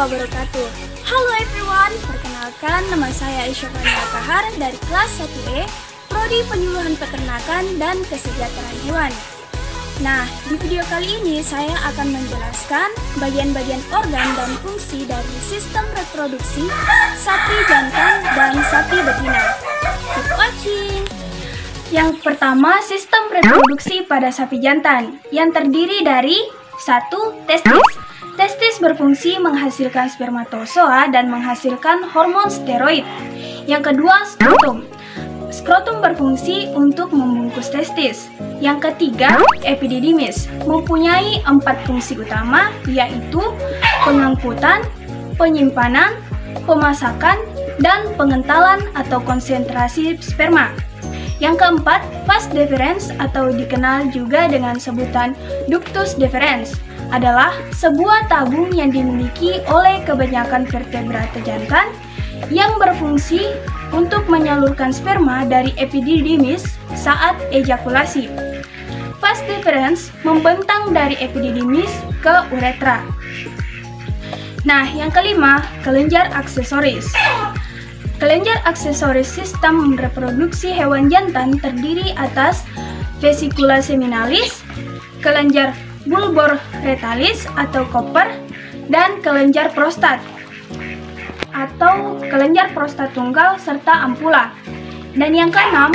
Wabarakatuh. Halo everyone, perkenalkan nama saya Isyafania Kahar dari kelas 1E, Prodi Penyuluhan Peternakan dan Kesejahteraan Hewan. Nah, di video kali ini saya akan menjelaskan bagian-bagian organ dan fungsi dari sistem reproduksi sapi jantan dan sapi betina. Keep watching! Yang pertama, sistem reproduksi pada sapi jantan yang terdiri dari 1. Testis. Testis berfungsi menghasilkan spermatozoa dan menghasilkan hormon steroid. Yang kedua, skrotum. Skrotum berfungsi untuk membungkus testis. Yang ketiga, epididymis, mempunyai 4 fungsi utama, yaitu pengangkutan, penyimpanan, pemasakan, dan pengentalan atau konsentrasi sperma. Yang keempat, vas deferens atau dikenal juga dengan sebutan ductus deferens adalah sebuah tabung yang dimiliki oleh kebanyakan vertebrata jantan yang berfungsi untuk menyalurkan sperma dari epididymis saat ejakulasi. Vas deferens membentang dari epididymis ke uretra. Nah, yang kelima, kelenjar aksesoris. Kelenjar aksesoris sistem reproduksi hewan jantan terdiri atas vesicula seminalis, kelenjar bulbor retalis atau koper, dan kelenjar prostat atau kelenjar prostat tunggal serta ampula. Dan yang keenam,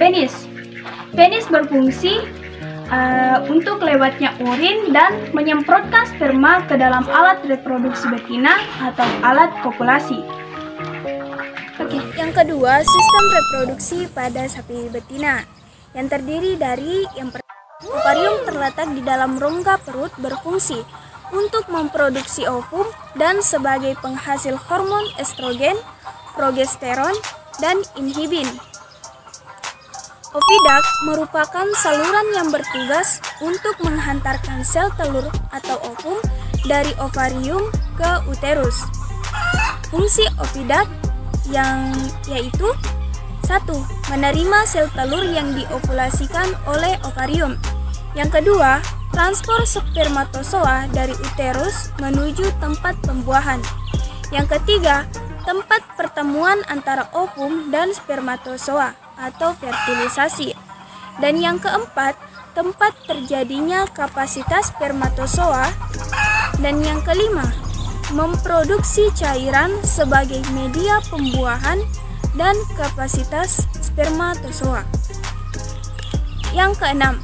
penis. Penis berfungsi untuk lewatnya urin dan menyemprotkan sperma ke dalam alat reproduksi betina atau alat kopulasi. Yang kedua, sistem reproduksi pada sapi betina yang terdiri dari ovarium terletak di dalam rongga perut berfungsi untuk memproduksi ovum dan sebagai penghasil hormon estrogen, progesteron, dan inhibin. Oviduct merupakan saluran yang bertugas untuk menghantarkan sel telur atau ovum dari ovarium ke uterus. Fungsi oviduct yaitu 1. Menerima sel telur yang diovulasikan oleh ovarium. Yang kedua, transport spermatozoa dari uterus menuju tempat pembuahan. Yang ketiga, tempat pertemuan antara ovum dan spermatozoa atau fertilisasi. Dan yang keempat, tempat terjadinya kapasitas spermatozoa. Dan yang kelima, memproduksi cairan sebagai media pembuahan dan kapasitas spermatozoa. Yang keenam,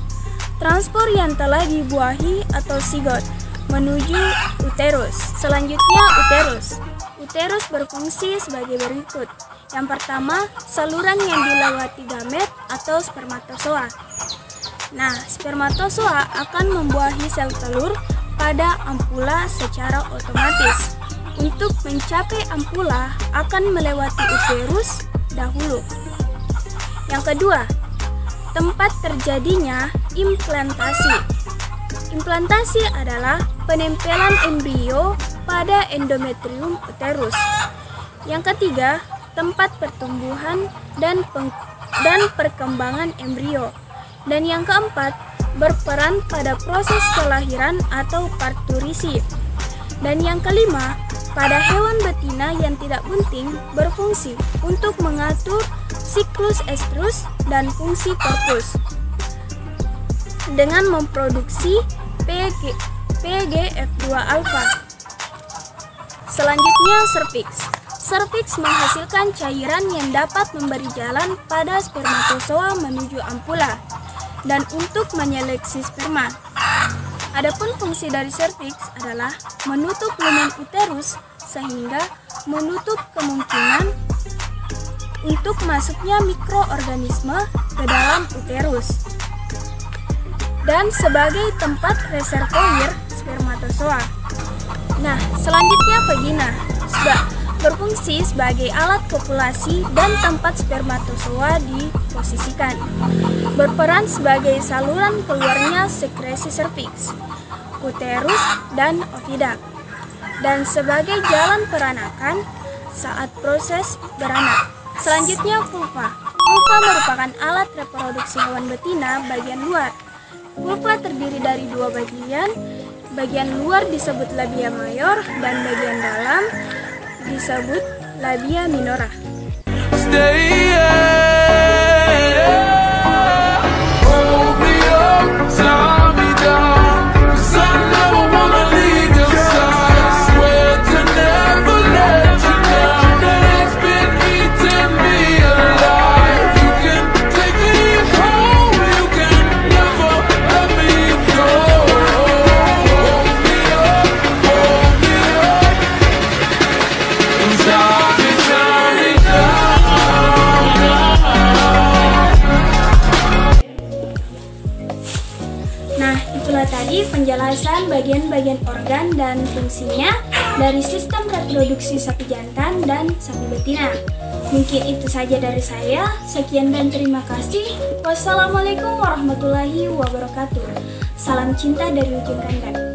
transport yang telah dibuahi atau zigot menuju uterus. Selanjutnya, uterus. Uterus berfungsi sebagai berikut. Yang pertama, saluran yang dilewati gamet atau spermatozoa. Nah, spermatozoa akan membuahi sel telur pada ampula secara otomatis. Untuk mencapai ampula akan melewati uterus dahulu. Yang kedua, tempat terjadinya implantasi. Implantasi adalah penempelan embrio pada endometrium uterus. Yang ketiga, tempat pertumbuhan dan perkembangan embrio. Dan yang keempat, berperan pada proses kelahiran atau parturisi. Dan yang kelima, pada hewan betina yang tidak bunting berfungsi untuk mengatur siklus estrus dan fungsi korpus dengan memproduksi PGF2 alfa. Selanjutnya, serviks. Serviks menghasilkan cairan yang dapat memberi jalan pada spermatozoa menuju ampula dan untuk menyeleksi sperma. Adapun fungsi dari serviks adalah menutup lumen uterus sehingga menutup kemungkinan untuk masuknya mikroorganisme ke dalam uterus dan sebagai tempat reservoir spermatozoa. Nah, selanjutnya vagina. Berfungsi sebagai alat kopulasi dan tempat spermatozoa diposisikan. Berperan sebagai saluran keluarnya sekresi serviks, uterus, dan oviduct. Dan sebagai jalan peranakan saat proses beranak. Selanjutnya vulva. Vulva merupakan alat reproduksi hewan betina bagian luar. Vulva terdiri dari dua bagian. Bagian luar disebut labia mayor dan bagian dalam disebut labia minora. Nah, itulah tadi penjelasan bagian-bagian organ dan fungsinya dari sistem reproduksi sapi jantan dan sapi betina. Mungkin itu saja dari saya. Sekian dan terima kasih. Wassalamualaikum warahmatullahi wabarakatuh. Salam cinta dari ujung kandang.